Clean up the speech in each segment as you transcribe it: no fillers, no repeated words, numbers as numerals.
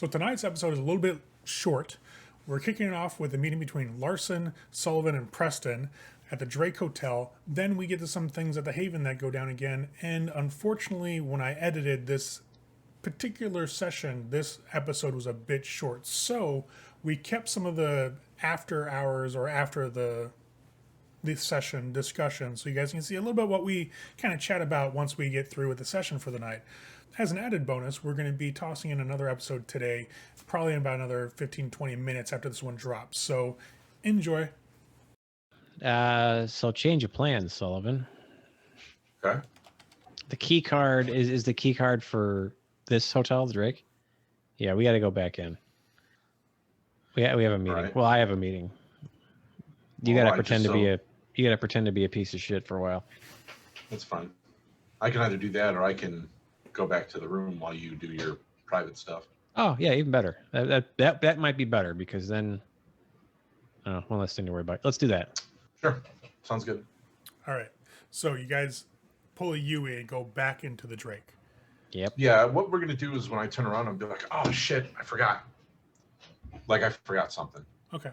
So tonight's episode is a little bit short. We're kicking it off with a meeting between Larsen, Sullivan, and Preston at the Drake Hotel. Then we get to some things at the Haven that go down again. And unfortunately, when I edited this particular session, this episode was a bit short. So we kept some of the after hours or after the session discussion so you guys can see a little bit what we kind of chat about once we get through with the session for the night. As an added bonus, we're going to be tossing in another episode today, probably in about another 15-20 minutes after this one drops. So enjoy. So change of plans, Sullivan. Okay. The key card is the key card for this hotel, the Drake. Yeah, we got to go back in. We have a meeting. Right. Well, I have a meeting. You got to pretend to be a piece of shit for a while. That's fine. I can either do that or I can go back to the room while you do your private stuff. Oh yeah, even better. That might be better because then, one less thing to worry about. Let's do that. Sure. Sounds good. All right. So you guys pull a UE and go back into the Drake. Yep. Yeah, what we're going to do is when I turn around and be like, oh shit, I forgot. Like I forgot something. Okay.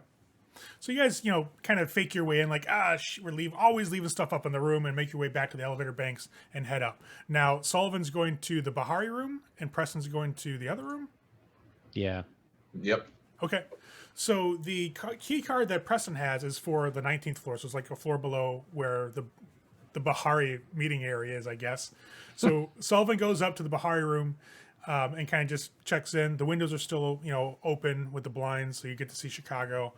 So you guys, kind of fake your way in, like, we're always leaving stuff up in the room and make your way back to the elevator banks and head up. Now, Sullivan's going to the Bahari room and Preston's going to the other room? Yeah. Yep. Okay. So the key card that Preston has is for the 19th floor. So it's like a floor below where the Bahari meeting area is, I guess. So Sullivan goes up to the Bahari room and kind of just checks in. The windows are still, open with the blinds, so you get to see Chicago.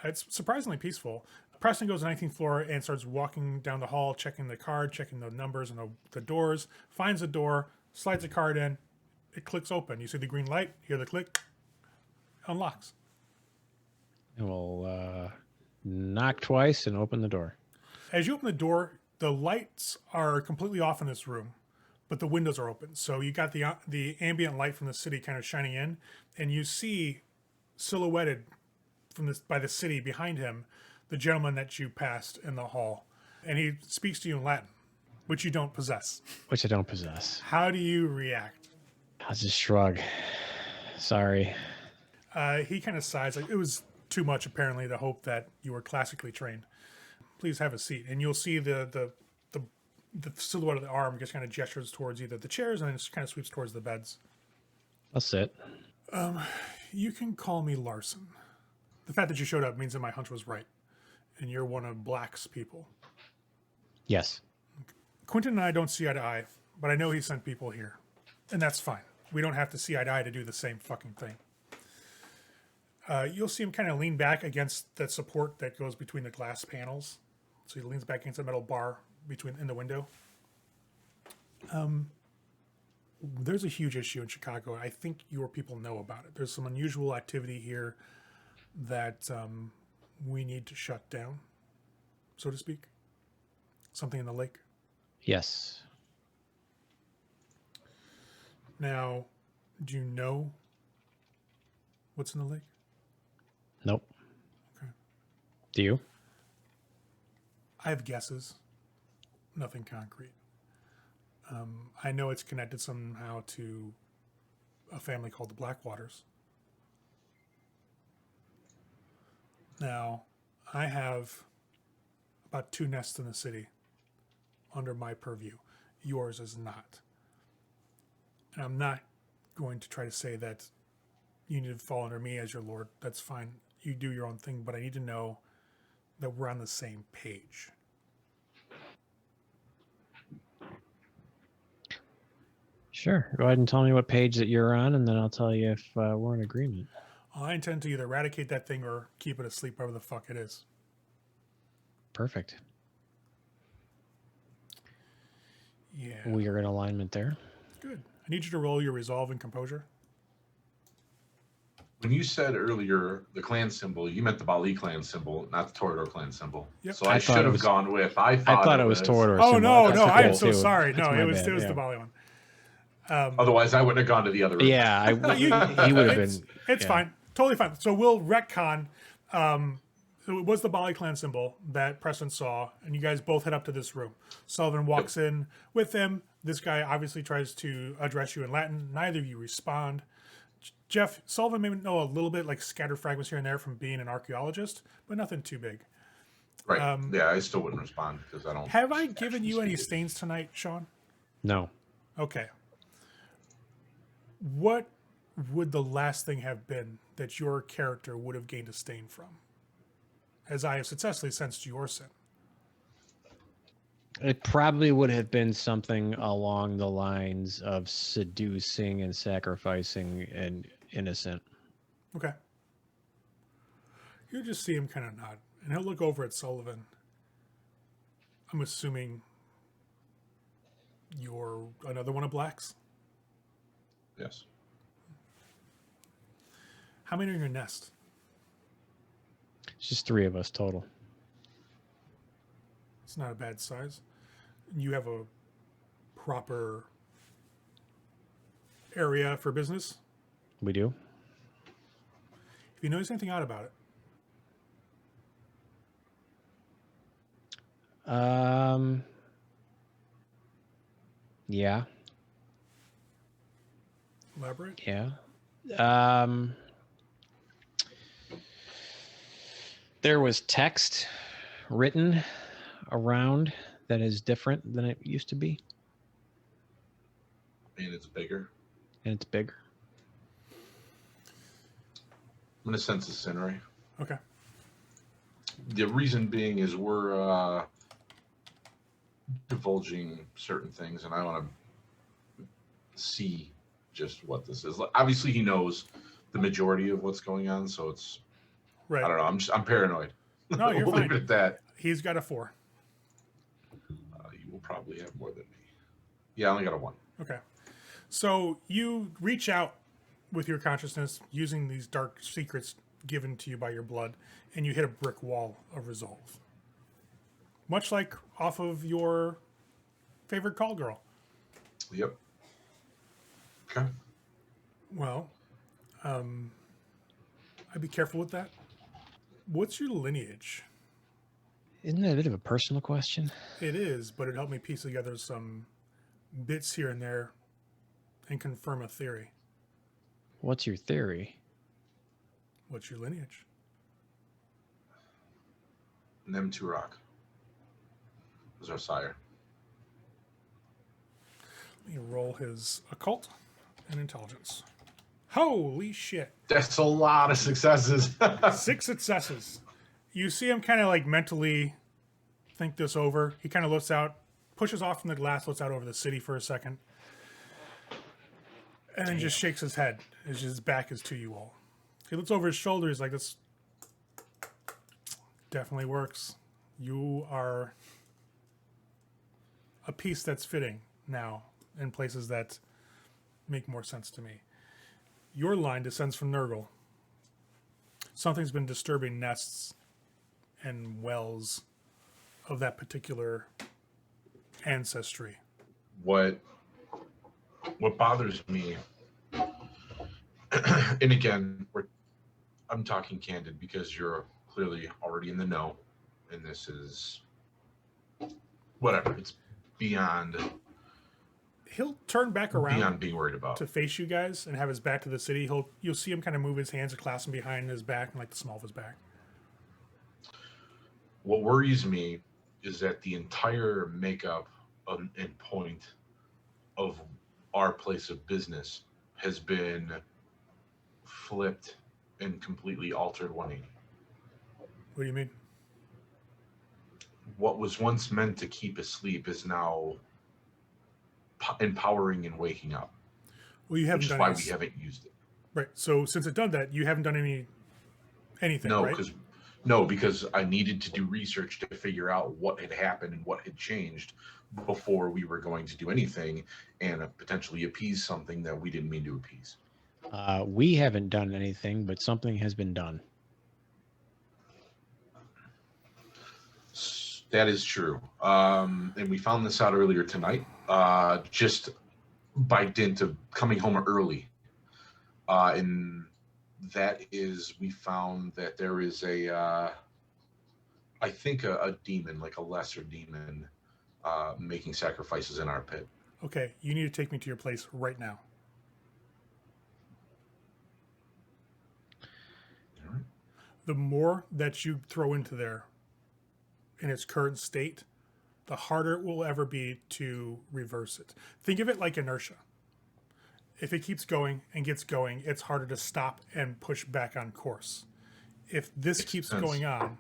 It's surprisingly peaceful. Preston goes to the 19th floor and starts walking down the hall, checking the card, checking the numbers and the doors, finds the door, slides the card in, it clicks open. You see the green light, hear the click, unlocks. And we'll knock twice and open the door. As you open the door, the lights are completely off in this room, but the windows are open. So you got the ambient light from the city kind of shining in, and you see silhouetted by the city behind him, the gentleman that you passed in the hall. And he speaks to you in Latin, which you don't possess. Which I don't possess. How do you react? I'll just shrug. Sorry. He kind of sighs. Like it was too much, apparently, to hope that you were classically trained. Please have a seat. And you'll see the silhouette of the arm just kind of gestures towards either the chairs and then just kind of sweeps towards the beds. I'll sit. You can call me Larsen. The fact that you showed up means that my hunch was right. And you're one of Black's people. Yes. Quentin and I don't see eye to eye, but I know he sent people here. And that's fine. We don't have to see eye to eye to do the same fucking thing. You'll see him kind of lean back against that support that goes between the glass panels. So he leans back against a metal bar in the window. There's a huge issue in Chicago. I think your people know about it. There's some unusual activity here that we need to shut down, so to speak. Something in the lake. Yes. Now, do you know what's in the lake? Nope. Okay. Do you? I have guesses. Nothing concrete. I know it's connected somehow to a family called the Blackwaters. Now, I have about 2 nests in the city under my purview. Yours is not. And I'm not going to try to say that you need to fall under me as your lord. That's fine. You do your own thing, but I need to know that we're on the same page. Sure. Go ahead and tell me what page that you're on, and then I'll tell you if we're in agreement. I intend to either eradicate that thing or keep it asleep wherever the fuck it is. Perfect. Yeah. We are in alignment there. Good. I need you to roll your resolve and composure. When you said earlier the clan symbol, you meant the Baali clan symbol, not the Toreador clan symbol. Yep. So I should have gone with. I thought it was Toreador. Oh, no, That's I am cool, so too. sorry. That's No, it was bad, the Baali one. Otherwise, I wouldn't have gone to the other room. Yeah, he would have been. It's fine. Totally fine. So we'll retcon. So it was the Baali clan symbol that Preston saw, and you guys both head up to this room. Sullivan walks in with him. This guy obviously tries to address you in Latin. Neither of you respond. Jeff, Sullivan may know a little bit, like scattered fragments here and there from being an archaeologist, but nothing too big. Right. Yeah, I still wouldn't respond because I don't. Have I given actually you any speak it. stains tonight, Sean? No. Okay. What would the last thing have been that your character would have gained a stain from? As I have successfully sensed your sin. It probably would have been something along the lines of seducing and sacrificing an innocent. Okay. You'll just see him kind of nod, and he'll look over at Sullivan. I'm assuming you're another one of Black's? Yes. How many are in your nest? It's just 3 of us total. It's not a bad size. You have a proper area for business? We do? If you notice anything odd about it, Yeah. elaborate. Yeah. There was text written around that is different than it used to be, And it's bigger. and it's bigger. I'm gonna sense the scenery. Okay. The reason being is we're divulging certain things, and I want to see just what this is. Obviously, he knows the majority of what's going on, so it's Right. I don't know. I'm paranoid. No, you're we'll fine. leave it at that. He's got a 4. You will probably have more than me. Yeah, I only got a 1. Okay. So you reach out with your consciousness using these dark secrets given to you by your blood, and you hit a brick wall of resolve. Much like off of your favorite call girl. Yep. Okay. Well, I'd be careful with that. What's your lineage? Isn't that a bit of a personal question? It is, but it helped me piece together some bits here and there and confirm a theory. What's your theory? What's your lineage? Nem-Turok was our sire. Let me roll his occult and intelligence. Holy shit. That's a lot of successes. 6 successes. You see him kind of like mentally think this over. He kind of looks out, pushes off from the glass, looks out over the city for a second, and then just shakes his head as his back is to you all. He looks over his shoulder. He's like, this definitely works. You are a piece that's fitting now in places that make more sense to me. Your line descends from Nurgle. Something's been disturbing nests and wells of that particular ancestry. What bothers me, and again, I'm talking candid because you're clearly already in the know, and this is whatever. It's beyond He'll turn back around being worried about. to face you guys and have his back to the city. You'll see him kind of move his hands and clasp them behind his back and like the small of his back. What worries me is that the entire makeup and point of our place of business has been flipped and completely altered 180. What do you mean? What was once meant to keep asleep is now empowering and waking up. Well, you haven't Which is done why any- we haven't used it. Right. So since it done that, you haven't done anything, No, right? because I needed to do research to figure out what had happened and what had changed before we were going to do anything and potentially appease something that we didn't mean to appease. We haven't done anything, but something has been done. That is true. And we found this out earlier tonight, just by dint of coming home early. And that is, we found that there is I think a demon, like a lesser demon, making sacrifices in our pit. Okay, you need to take me to your place right now. the more that you throw into there in its current state, the harder it will ever be to reverse it. Think of it like inertia. If it keeps going and gets going, it's harder to stop and push back on course. If this keeps going on,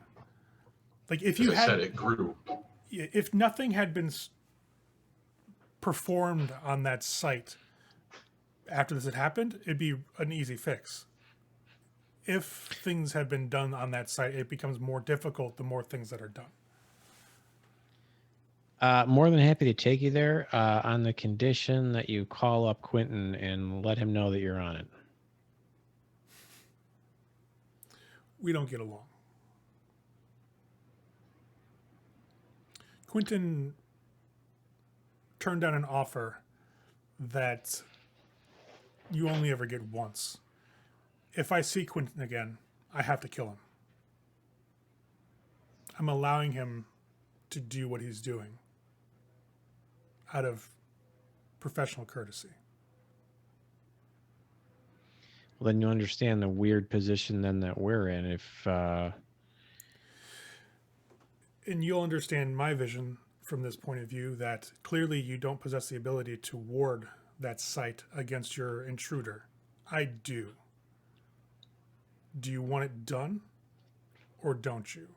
like if you As I said, it grew. if nothing had been performed on that site after this had happened, it'd be an easy fix. If things have been done on that site, it becomes more difficult the more things that are done. More than happy to take you there on the condition that you call up Quentin and let him know that you're on it. We don't get along. Quentin turned down an offer that you only ever get once. If I see Quentin again, I have to kill him. I'm allowing him to do what he's doing out of professional courtesy. Well, then you understand the weird position then that we're in. If And you'll understand my vision from this point of view that clearly you don't possess the ability to ward that site against your intruder. I do. Do you want it done or don't you?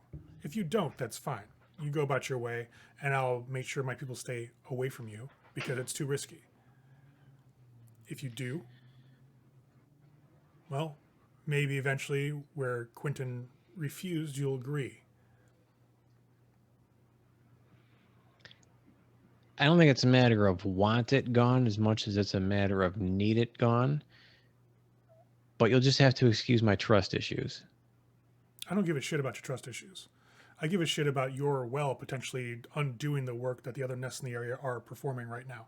If you don't, that's fine. You go about your way and I'll make sure my people stay away from you because it's too risky. If you do, well, maybe eventually where Quentin refused, you'll agree. I don't think it's a matter of want it gone as much as it's a matter of need it gone. But you'll just have to excuse my trust issues. I don't give a shit about your trust issues. I give a shit about your potentially undoing the work that the other nests in the area are performing right now.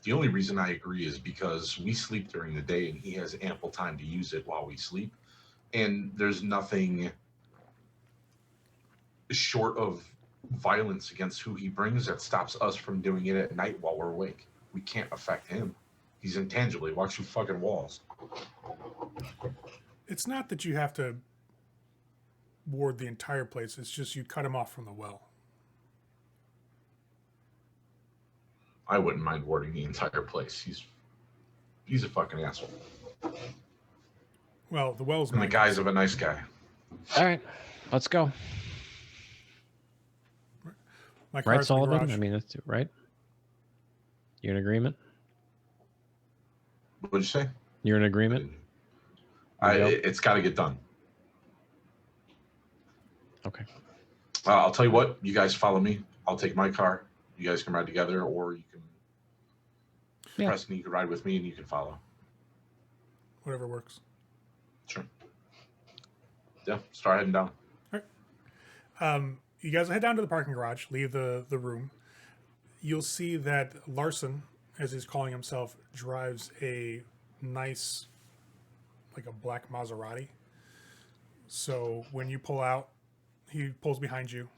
The only reason I agree is because we sleep during the day and he has ample time to use it while we sleep. And there's nothing short of violence against who he brings that stops us from doing it at night while we're awake. We can't affect him. He's intangible. He walks through fucking walls. It's not that you have to ward the entire place. It's just you cut him off from the well. I wouldn't mind warding the entire place. He's a fucking asshole. Well, the well's in the guise of a nice guy. All right, let's go. My Right, car's in the Sullivan? garage. I mean, that's right. You in agreement? What'd you say? You're in agreement? It's got to get done. Okay. I'll tell you what. You guys follow me. I'll take my car. You guys can ride together, or you can. Yeah. Preston, you can ride with me, and you can follow. Whatever works. Sure. Yeah. Start heading down. You guys head down to the parking garage, leave the room. You'll see that Larsen, as he's calling himself, drives a nice, like a black Maserati. So when you pull out, he pulls behind you.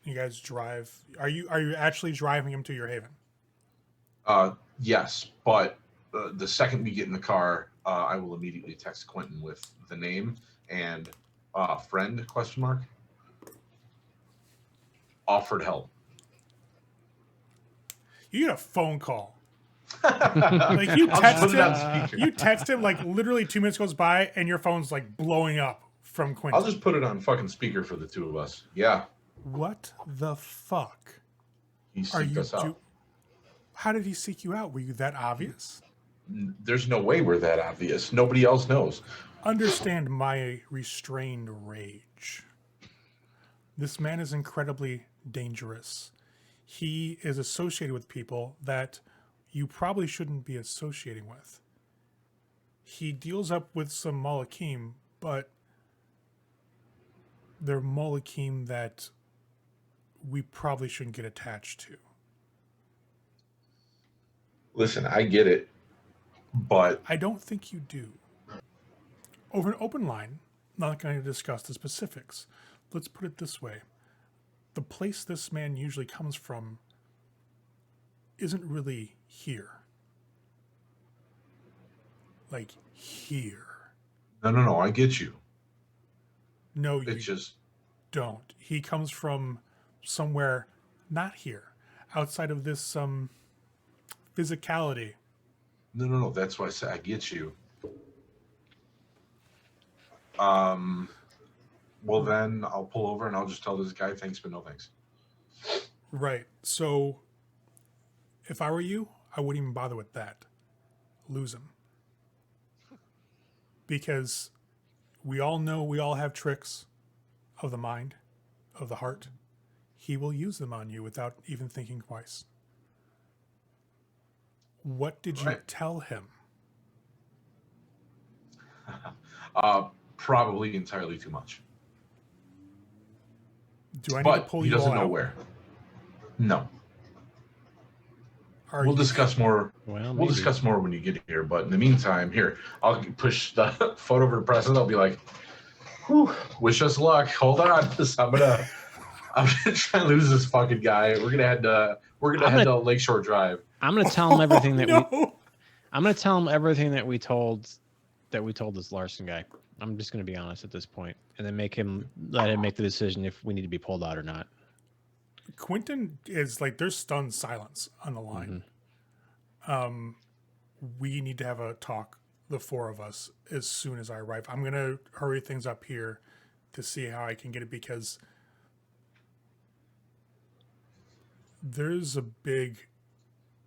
You guys drive. Are you actually driving him to your haven? Yes, but the second we get in the car, I will immediately text Quentin with the name and friend ? Offered help. You get a phone call. Like you text him like literally 2 minutes goes by and your phone's like blowing up from Quentin. I'll just put it on fucking speaker for the two of us. Yeah. What the fuck? He seeked us out. How did he seek you out? Were you that obvious? There's no way we're that obvious. Nobody else knows. Understand my restrained rage. This man is incredibly dangerous. He is associated with people that you probably shouldn't be associating with. He deals up with some Malakim, but they're Malakim that we probably shouldn't get attached to. Listen, I get it, but I don't think you do. Over an open line, not going to discuss the specifics. Let's put it this way. The place this man usually comes from isn't really here. Like here. No. I get you. No, you It's just don't. He comes from somewhere not here, outside of this physicality. no. That's why I say I get you. Well, then I'll pull over and I'll just tell this guy thanks, but no thanks. Right. So if I were you, I wouldn't even bother with that. Lose him. Because we all know we all have tricks of the mind, of the heart. He will use them on you without even thinking twice. What did you Right. tell him? Probably entirely too much. Do I need to But pull he you all doesn't know out? where. No. Are We'll you discuss more. Well, We'll maybe. discuss more when you get here. But in the meantime, here, I'll push the phone over to Preston. I'll be like, whew, wish us luck. Hold on. I'm gonna try and lose this fucking guy. We're gonna head to Lakeshore Drive. I'm gonna tell him everything that no. I'm gonna tell him everything that we told this Larsen guy. I'm just gonna be honest at this point, and then let him make the decision if we need to be pulled out or not. Quentin is like, there's stunned silence on the line. We need to have a talk, the four of us, as soon as I arrive. I'm going to hurry things up here to see how I can get it, because there's a big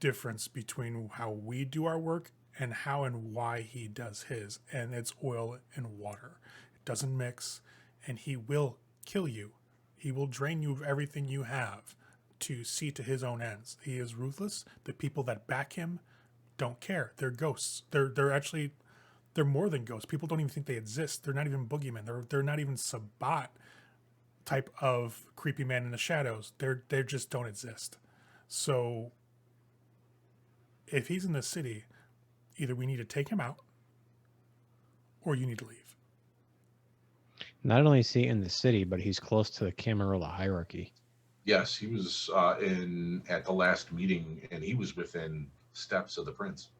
difference between how we do our work and how and why he does his. And it's oil and water. It doesn't mix, and he will kill you. He will drain you of everything you have to see to his own ends. He is ruthless. The people that back him don't care. They're ghosts. They're more than ghosts. People don't even think they exist. They're not even boogeymen. They're not even Sabbat type of creepy man in the shadows. They just don't exist. So if he's in the city, either we need to take him out or you need to leave. Not only is he in the city, but he's close to the Camarilla hierarchy. Yes, he was at the last meeting, and he was within steps of the prince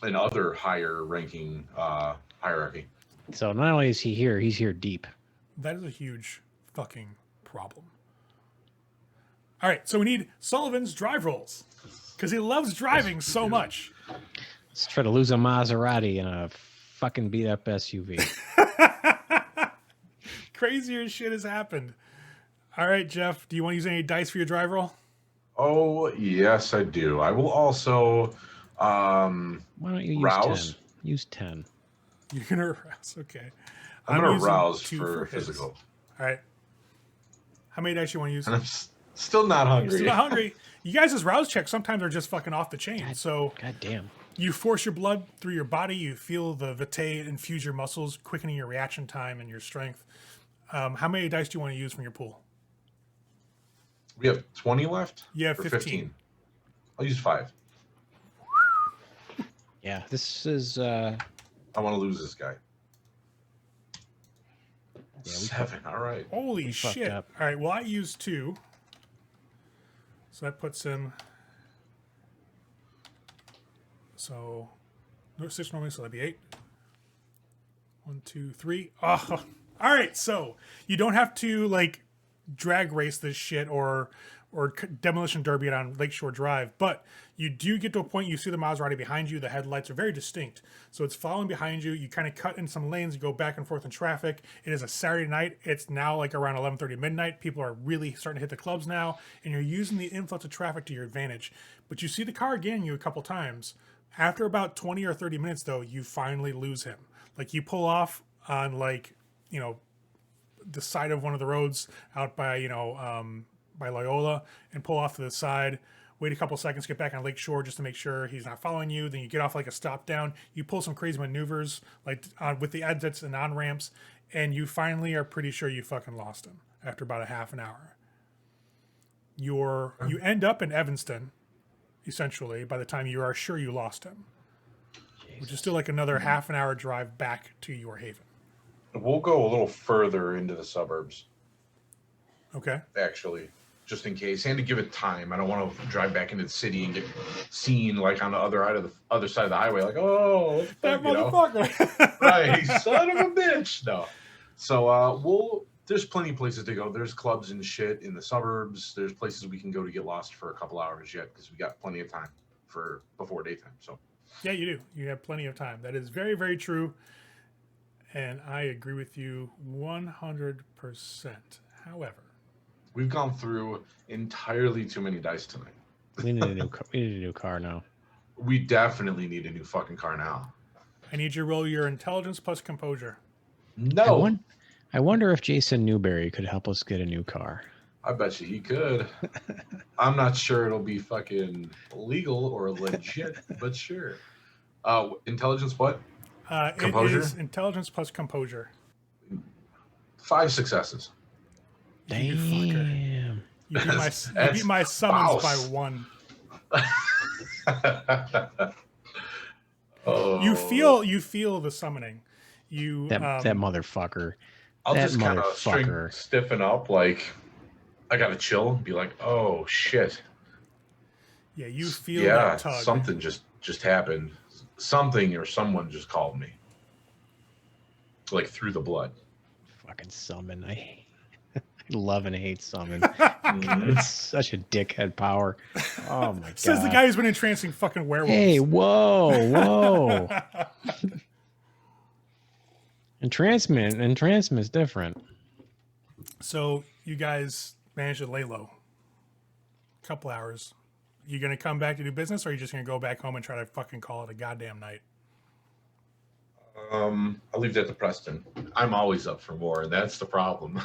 and other higher ranking hierarchy. So not only is he here, he's here deep. That is a huge fucking problem. All right, so we need Sullivan's drive rolls because he loves driving so much. Let's try to lose a Maserati in a fucking beat up SUV. Crazier shit has happened. All right, Jeff, do you want to use any dice for your drive roll? Oh, yes, I do. I will also Why don't you use rouse. 10? Use 10. You're going to rouse. Okay. I'm going to using rouse 2 for his. physical. All right. How many dice you want to use? And I'm still not hungry. You're still not hungry. You guys' rouse checks sometimes are just fucking off the chain. So God damn. you force your blood through your body. You feel the vitae infuse your muscles, quickening your reaction time and your strength. How many dice do you want to use from your pool? We have 20 left? You have Or 15. I'll use 5. Yeah, this is I want to lose this guy. Yeah, 7. All right. Holy fucked shit. up. All right, well, I used 2. So that puts him... So, no, 6 normally, so that'd be 8. 1, 2, 3. Oh, all right, so you don't have to, like, drag race this shit or demolition derby it on Lakeshore Drive, but you do get to a point, you see the Maserati behind you, the headlights are very distinct, so it's following behind you, you kind of cut in some lanes, you go back and forth in traffic. It is a Saturday night, it's now like around 11:30 midnight, people are really starting to hit the clubs now, and you're using the influx of traffic to your advantage, but you see the car again you a couple times. After about 20 or 30 minutes though, you finally lose him. Like you pull off on, like, you know, the side of one of the roads out by, you know, by Loyola, and pull off to the side, wait a couple seconds, get back on Lakeshore just to make sure he's not following you. Then you get off like a stop down. You pull some crazy maneuvers like with the exits and on ramps, and you finally are pretty sure you fucking lost him after about a half an hour. You end up in Evanston, essentially, by the time you are sure you lost him, which is still like another half an hour drive back to your haven. We'll go a little further into the suburbs, Okay. actually, just in case, and to give it time. I don't want to drive back into the city and get seen like on the other side of the highway, like, oh, what the That fuck, you know? motherfucker. Right, son of a bitch. No. So there's plenty of places to go. There's clubs and shit in the suburbs. There's places we can go to get lost for a couple hours yet because we got plenty of time for before daytime. So Yeah, you do. You have plenty of time. That is very, very true. And I agree with you 100%. However, we've gone through entirely too many dice tonight. We need a new car now. We definitely need a new fucking car now. I need you to roll your intelligence plus composure. No. I wonder if Jason Newberry could help us get a new car. I bet you he could. I'm not sure it'll be fucking legal or legit, but sure. Intelligence what? Composure? It is intelligence plus composure. 5 successes. You fucker. Damn. You beat my summons by 1. Oh. You feel the summoning. That motherfucker. I'll that just kind of stiffen up, like I gotta chill and be like, oh shit. Yeah, you feel that tug. Something just happened. Something or someone just called me. Like through the blood. Fucking summon. I love and hate summon. It's such a dickhead power. Oh my god. Says the guy who's been entrancing fucking werewolves. Hey, whoa. Entrancement is different. So you guys managed to lay low. A couple hours. You gonna come back to do business, or are you just gonna go back home and try to fucking call it a goddamn night? I'll leave that to Preston. I'm always up for more, and that's the problem.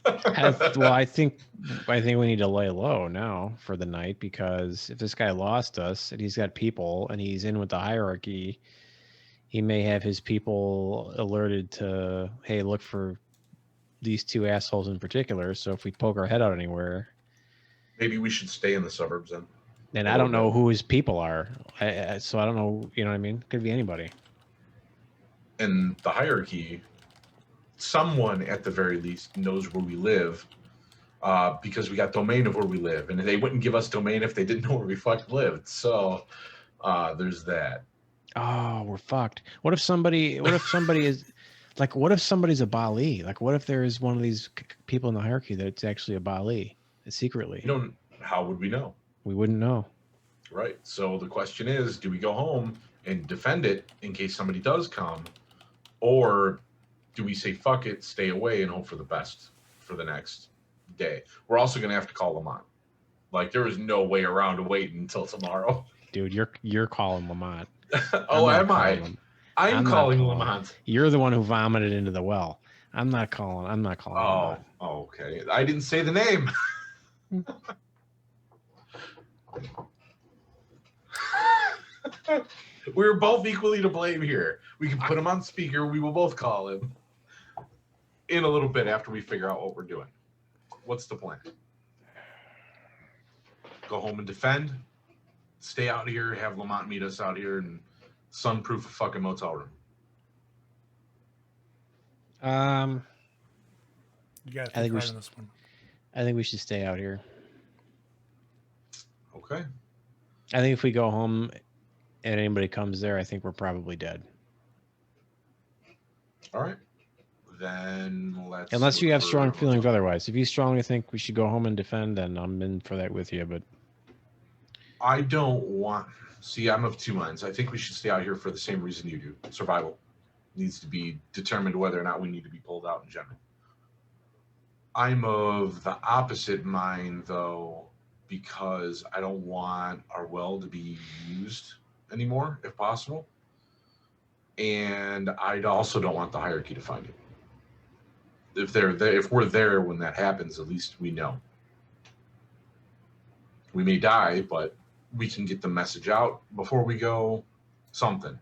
I think we need to lay low now for the night, because if this guy lost us and he's got people and he's in with the hierarchy, he may have his people alerted to, hey, look for these 2 assholes in particular. So if we poke our head out anywhere, maybe we should stay in the suburbs then. And I don't know who his people are, so I don't know. You know what I mean? Could be anybody. And the hierarchy, someone at the very least knows where we live, because we got domain of where we live, and they wouldn't give us domain if they didn't know where we fucking lived. So there's that. Oh, we're fucked. What if somebody is like, what if somebody's a Baali? Like, what if there is one of these people in the hierarchy that's actually a Baali secretly? How would we know? We wouldn't know. Right. So the question is, do we go home and defend it in case somebody does come, or do we say fuck it, stay away, and hope for the best for the next day? We're also going to have to call Lamont. Like, there is no way around to wait until tomorrow. Dude, you're calling Lamont. Oh, am I? I'm calling Lamont. You're the one who vomited into the well. I'm not calling Lamont. Oh, okay. I didn't say the name. We're both equally to blame here. We can put him on speaker. We will both call him in a little bit after we figure out what we're doing. What's the plan? Go home and defend? Stay out here, have Lamont meet us out here and sunproof a fucking motel room? You gotta think right on this one. I think we should stay out here. Okay. I think if we go home and anybody comes there, I think we're probably dead. All right. Then let's... Unless you have strong feelings otherwise. If you strongly think we should go home and defend, then I'm in for that with you, but... I don't want... See, I'm of 2 minds. I think we should stay out here for the same reason you do. Survival needs to be determined whether or not we need to be pulled out in general. I'm of the opposite mind, though, because I don't want our well to be used anymore, if possible. And I also don't want the hierarchy to find it. If they're there, if we're there when that happens, at least we know. We may die, but we can get the message out before we go. Something.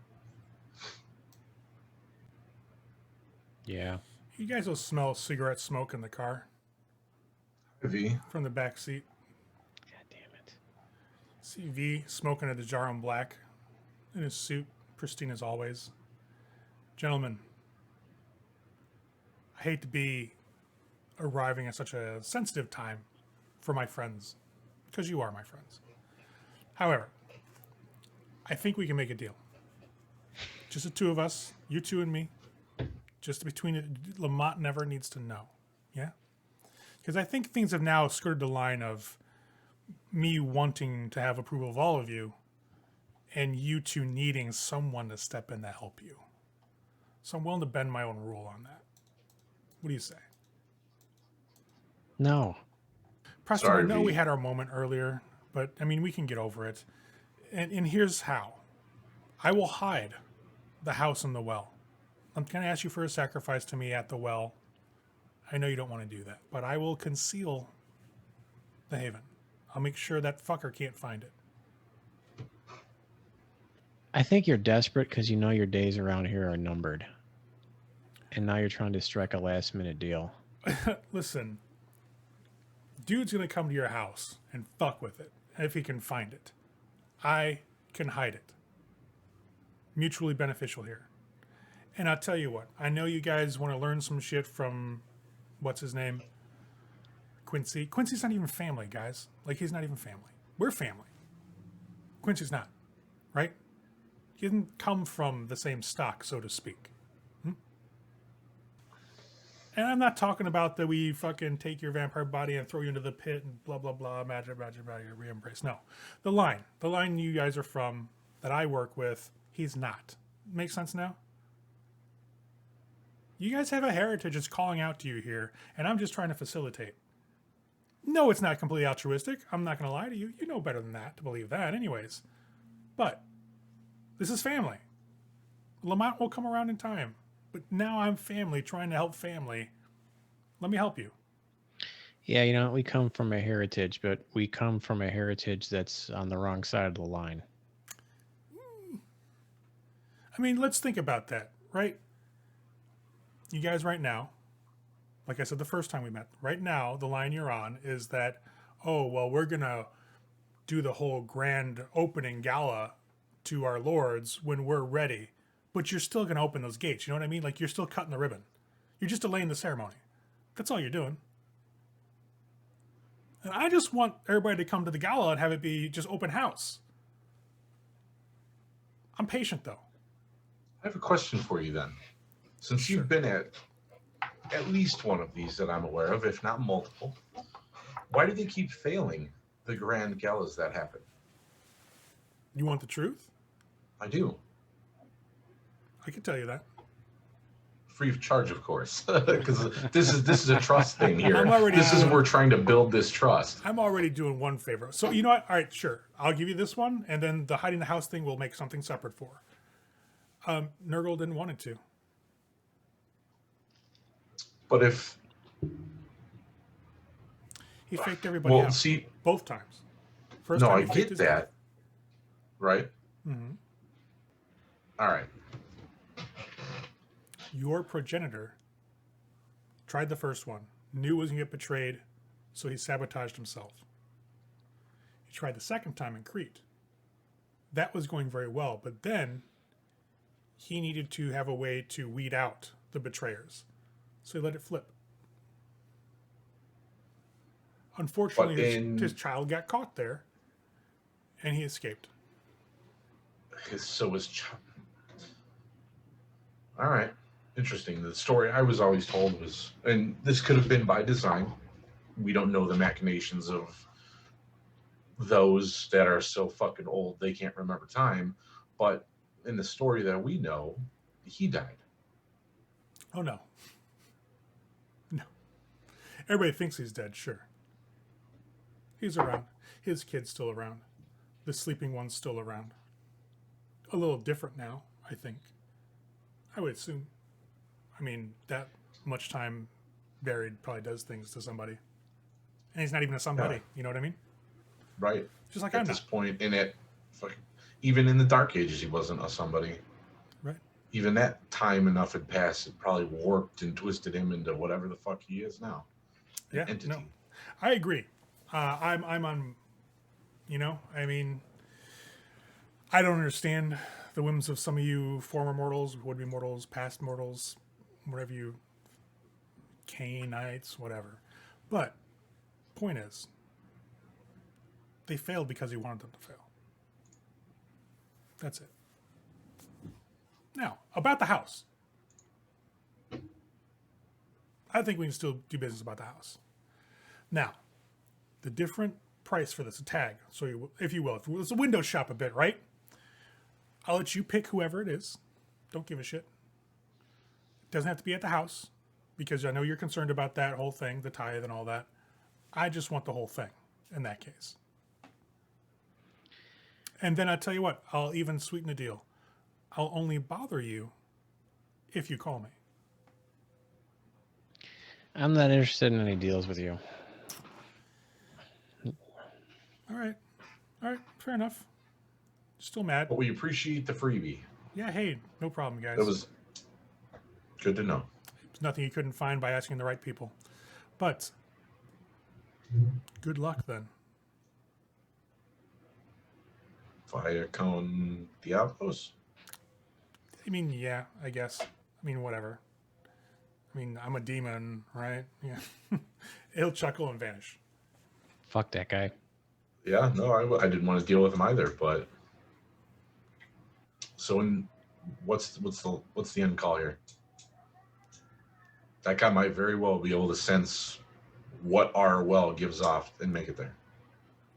Yeah. You guys will smell cigarette smoke in the car V. from the back seat. God damn it. See V smoking a Dejarum Black in his suit, pristine as always. Gentlemen, I hate to be arriving at such a sensitive time for my friends, because you are my friends. However, I think we can make a deal. Just the two of us, you two and me. Just between it, Lamont never needs to know. Yeah? Because I think things have now skirted the line of me wanting to have approval of all of you and you two needing someone to step in to help you. So I'm willing to bend my own rule on that. What do you say? No. Preston, Sorry, I know V. we had our moment earlier, but I mean, we can get over it. And here's how. I will hide the house and the well. I'm going to ask you for a sacrifice to me at the well. I know you don't want to do that, but I will conceal the haven. I'll make sure that fucker can't find it. I think you're desperate because you know your days around here are numbered. And now you're trying to strike a last minute deal. Listen, dude's going to come to your house and fuck with it if he can find it. I can hide it. Mutually beneficial here. And I'll tell you what, I know you guys want to learn some shit from, what's his name? Quincy. Quincy's not even family, guys. Like, he's not even family. We're family. Quincy's not, right? He didn't come from the same stock, so to speak. And I'm not talking about that we fucking take your vampire body and throw you into the pit and blah, blah, blah, magic, re-embrace. No. The line you guys are from, that I work with, he's not. Makes sense now? You guys have a heritage that's calling out to you here, and I'm just trying to facilitate. No, it's not completely altruistic. I'm not going to lie to you. You know better than that to believe that anyways. But this is family. Lamont will come around in time. But now I'm family trying to help family. Let me help you. Yeah, you know, we come from a heritage, but we come from a heritage that's on the wrong side of the line. I mean, let's think about that, right? You guys right now, like I said the first time we met, right now, the line you're on is that, oh, well, we're going to do the whole grand opening gala to our lords when we're ready. But you're still going to open those gates. You know what I mean? Like, you're still cutting the ribbon. You're just delaying the ceremony. That's all you're doing. And I just want everybody to come to the gala and have it be just open house. I'm patient, though. I have a question for you then. Since Sure. you've been at least one of these that I'm aware of, if not multiple, why do they keep failing the grand galas that happen? You want the truth? I do. I can tell you that. Free of charge, of course, because this is a trust thing here. I'm This is we're trying to build this trust. I'm already doing one favor. So, you know what? All right, sure. I'll give you this one, and then the hiding the house thing we'll make something separate for. Nurgle didn't want it to. But if... He faked everybody out. See... Both times. First No, time I he faked get his that. death. Right? Mhm. All right. Your progenitor tried the first one, knew he was going to get betrayed, so he sabotaged himself. He tried the second time in Crete. That was going very well, but then he needed to have a way to weed out the betrayers. So he let it flip. Unfortunately, his child got caught there, and he escaped. All right. Interesting. The story I was always told was, and this could have been by design. We don't know the machinations of those that are so fucking old they can't remember time. But in the story that we know, he died. Oh, no. No. Everybody thinks he's dead, sure. He's around. His kid's still around. The sleeping one's still around. A little different now, I think. I would assume. I mean, that much time buried probably does things to somebody. And he's not even a somebody. Yeah. You know what I mean? Right. Just like at this point, even in the Dark Ages, he wasn't a somebody. Right. Even that time enough had passed, it probably warped and twisted him into whatever the fuck he is now. Yeah, entity. No. I agree. I'm on, you know, I mean, I don't understand the whims of some of you former mortals, would-be mortals, past mortals, whatever you, Cainites, whatever. But, point is, They failed because he wanted them to fail. That's it. Now, about the house. I think we can still do business about the house. Now, the different price for this, a tag, so you, if you will, if it's a window shop a bit, right? I'll let you pick whoever it is. Don't give a shit. It doesn't have to be at the house, because I know you're concerned about that whole thing, the tithe and all that. I just want the whole thing in that case. And then I'll tell you what, I'll even sweeten the deal. I'll only bother you if you call me. I'm not interested in any deals with you. All right. Fair enough. Still mad. But we appreciate the freebie. Yeah, hey, no problem, guys. That was good to know. It's nothing you couldn't find by asking the right people. But good luck then. Via con Diablos. I mean, yeah, I guess. I mean, whatever. I mean, I'm a demon, right? Yeah. He'll chuckle and vanish. Fuck that guy. Yeah, no, I didn't want to deal with him either. But so, what's the end call here? That guy might very well be able to sense what our well gives off and make it there.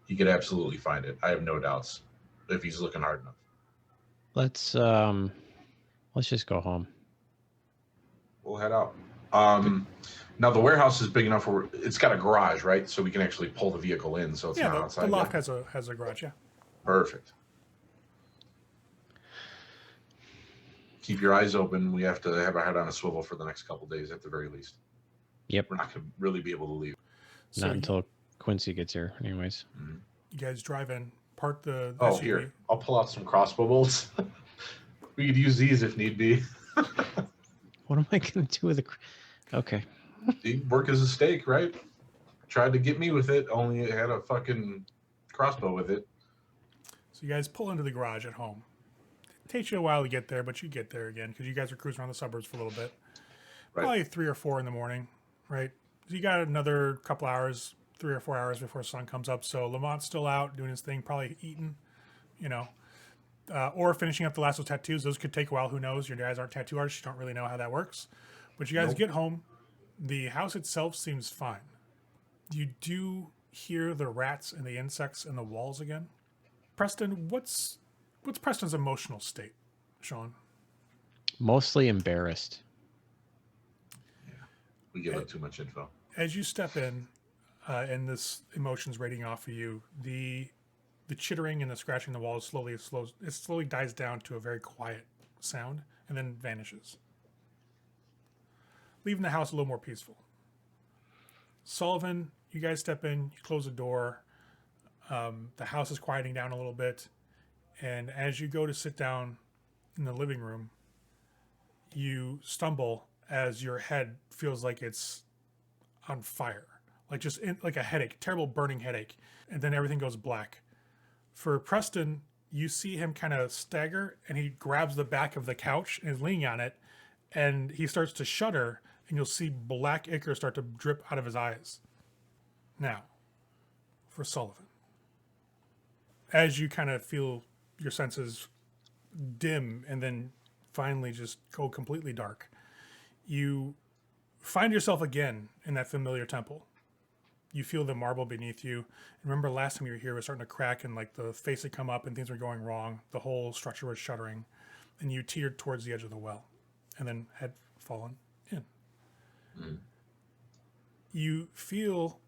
He could absolutely find it. I have no doubts if he's looking hard enough. Let's just go home. We'll head out. Now the warehouse is big enough where it's got a garage, right? So we can actually pull the vehicle in, so it's not outside. The lock has a garage, yeah. Perfect. Keep your eyes open. We have to have our head on a swivel for the next couple days at the very least. Yep. We're not going to really be able to leave. So Not until Quincy gets here, anyways. you guys drive in, park the Oh, SUV. here. I'll pull out some crossbow bolts. We could use these if need be. What am I going to do with the... Okay. They work as a stake, right? Tried to get me with it, only it had a fucking crossbow with it. So you guys pull into the garage at home. It takes you a while to get there, but you get there again because you guys are cruising around the suburbs for a little bit. Right. Probably 3 or 4 in the morning, right? So you got another couple hours, 3 or 4 hours before the sun comes up. So Lamont's still out doing his thing, probably eating, or finishing up the last of tattoos. Those could take a while. Who knows? Your guys aren't tattoo artists. You don't really know how that works. But you guys get home. The house itself seems fine. You do hear the rats and the insects in the walls again. Preston, what's Preston's emotional state, Sean? Mostly embarrassed. We give up too much info. As you step in, and this emotion's radiating off of you, the chittering and the scratching the walls slowly dies down to a very quiet sound and then vanishes, leaving the house a little more peaceful. Sullivan, you guys step in, you close the door. The house is quieting down a little bit, and as you go to sit down in the living room, you stumble as your head feels like it's on fire, like a headache, terrible burning headache, and then everything goes black. For Preston, you see him kind of stagger, and he grabs the back of the couch and is leaning on it, and he starts to shudder, and you'll see black ichor start to drip out of his eyes. Now, for Sullivan, as you kind of feel your senses dim and then finally just go completely dark, you find yourself again in that familiar temple. You feel the marble beneath you. And remember last time you were here, it was starting to crack and like the face had come up and things were going wrong. The whole structure was shuddering. And you teetered towards the edge of the well and then had fallen in. You feel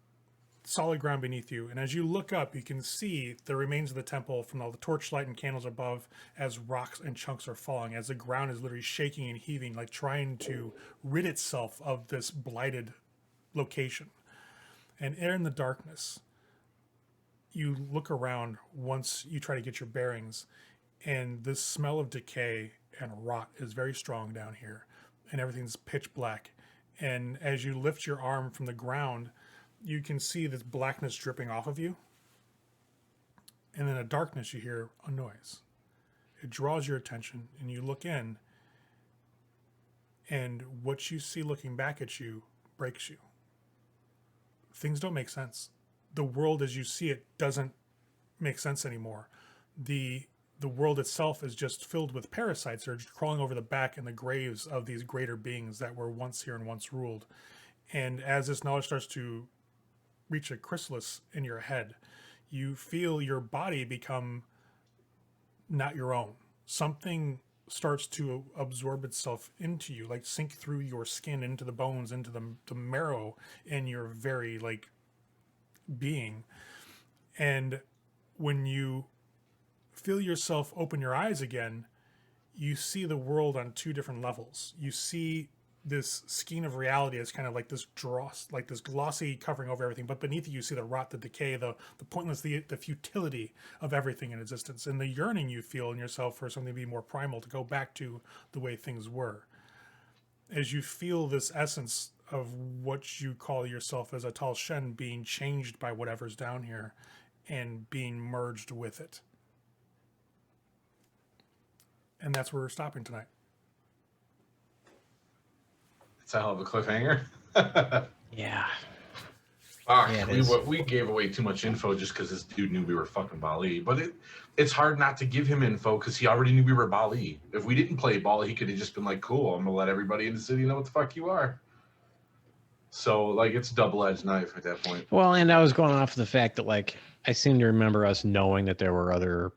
solid ground beneath you, and as you look up, you can see the remains of the temple from all the torchlight and candles above as rocks and chunks are falling, as the ground is literally shaking and heaving, like trying to rid itself of this blighted location. And in the darkness, you look around once you try to get your bearings, and this smell of decay and rot is very strong down here, and everything's pitch black. And as you lift your arm from the ground, you can see this blackness dripping off of you. And in the darkness, you hear a noise. It draws your attention, and you look in, and what you see looking back at you breaks you. Things don't make sense. The world as you see it doesn't make sense anymore. The world itself is just filled with parasites that are just crawling over the back and the graves of these greater beings that were once here and once ruled. And as this knowledge starts to reach a chrysalis in your head, you feel your body become not your own. Something starts to absorb itself into you, like sink through your skin, into the bones, into the marrow in your very like being. And when you feel yourself open your eyes again, you see the world on two different levels. You see this skein of reality as kind of like this dross, like this glossy covering over everything, but beneath it you see the rot, the decay, the pointless, the futility of everything in existence, and the yearning you feel in yourself for something to be more primal, to go back to the way things were. As you feel this essence of what you call yourself as a Tal Shen being changed by whatever's down here and being merged with it. And that's where we're stopping tonight. It's a hell of a cliffhanger. Yeah. Fuck, Yeah, we gave away too much info just because this dude knew we were fucking Baali. But it's hard not to give him info because he already knew we were Baali. If we didn't play ball, he could have just been like, cool, I'm going to let everybody in the city know what the fuck you are. So, like, it's a double-edged knife at that point. Well, and I was going off the fact that, like, I seem to remember us knowing that there were other,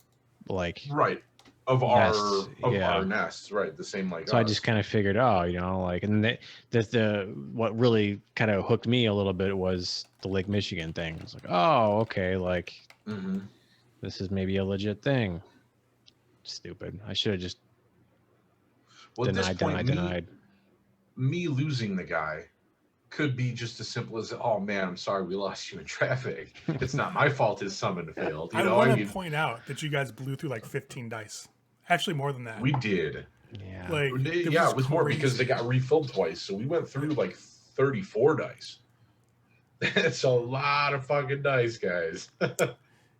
like... Right. Of nests, our nests, right? The same like. So I just kind of figured, oh, you know, like, and what really kind of hooked me a little bit was the Lake Michigan thing. I was like, oh, okay, like, this is maybe a legit thing. Stupid. I should have just denied. Me losing the guy could be just as simple as, oh man, I'm sorry we lost you in traffic. It's not my fault his summon failed. I want to point out that you guys blew through like 15 dice. Actually, more than that. We did. Yeah. Like, it was more because they got refilled twice. So we went through like 34 dice. That's a lot of fucking dice, guys.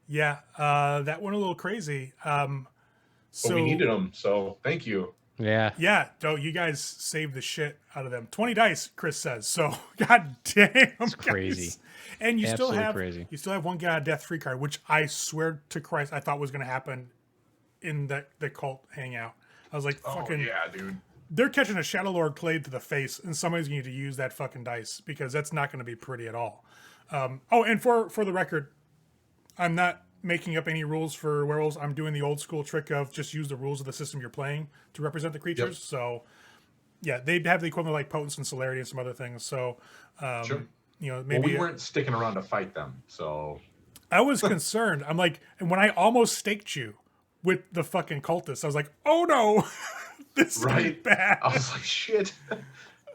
Yeah, that went a little crazy. But we needed them, so thank you. Yeah. Yeah, you guys saved the shit out of them. 20 dice, Chris says. So, god damn, it's crazy. Guys. And you Absolutely still have one guy death free card, which I swear to Christ I thought was going to happen in the cult hangout. I was like, fucking yeah, dude. They're catching a Shadow Lord Clade to the face, and somebody's going to need to use that fucking dice because that's not going to be pretty at all. And for the record, I'm not making up any rules for werewolves. I'm doing the old school trick of just use the rules of the system you're playing to represent the creatures. Yep. So, yeah, they have the equivalent of like potence and celerity and some other things. So, sure. You know, maybe we weren't sticking around to fight them. So I was concerned. I'm like, and when I almost staked you with the fucking cultists, I was like, oh no, this is bad. I was like, shit.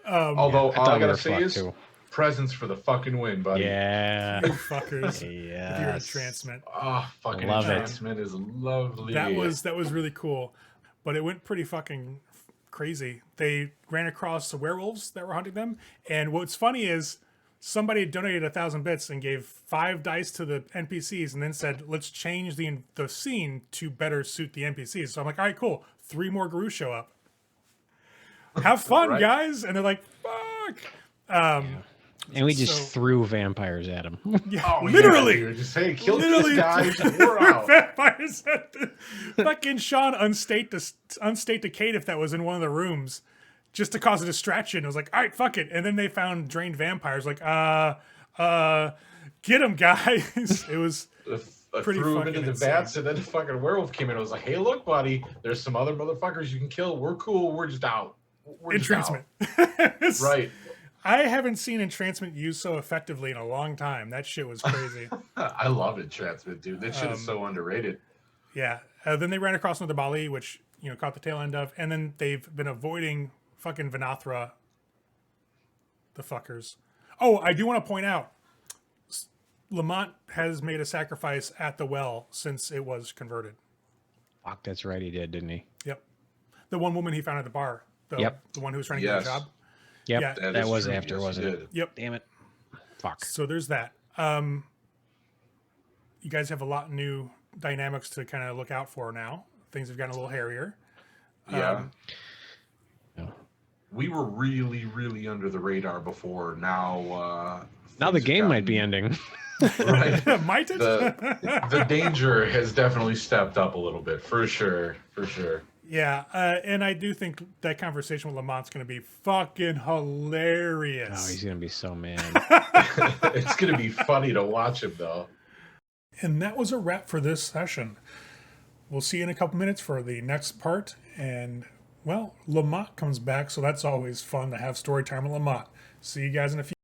Although all I gotta say is presents for the fucking win, buddy. Yeah. You fuckers. Yeah. Your entrancement. Oh, fucking entrancement is lovely. That was really cool. But it went pretty fucking crazy. They ran across the werewolves that were hunting them. And what's funny is somebody donated 1,000 bits and gave 5 dice to the NPCs and then said, let's change the scene to better suit the NPCs. So I'm like, all right, cool. 3 more Gurus show up. Have fun, guys. And they're like, fuck. And we just threw vampires at him. Yeah, literally. Yeah, just say, kill this guy. We're out. Vampires at fucking Sean unstate to Kate if that was in one of the rooms, just to cause a distraction. It was like, all right, fuck it. And then they found drained vampires. Like, get them, guys. It was pretty threw fucking him into the vats, and then the fucking werewolf came in. I was like, hey, look, buddy, there's some other motherfuckers you can kill. We're cool. We're just out. Entrancement. Right. I haven't seen entrancement used so effectively in a long time. That shit was crazy. I love entrancement, dude. That shit is so underrated. Yeah. Then they ran across another Baali, which, you know, caught the tail end of, and then they've been avoiding fucking Vanathra, the fuckers. Oh, I do want to point out, Lamont has made a sacrifice at the well since it was converted. Fuck, that's right, he did, didn't he? Yep. The one woman he found at the bar. The one who was trying to get a job. Yep, yeah, that was after, wasn't it? Yep. Damn it. Fuck. So there's that. You guys have a lot of new dynamics to kind of look out for now. Things have gotten a little hairier. Yeah. We were really, really under the radar before. Now the game might be ending. Right. Might it? The danger has definitely stepped up a little bit, for sure. For sure. Yeah, and I do think that conversation with Lamont's going to be fucking hilarious. Oh, he's gonna be so mad. It's going to be funny to watch him, though. And that was a wrap for this session. We'll see you in a couple minutes for the next part. And, well, Lamont comes back, so that's always fun to have story time with Lamont. See you guys in a few.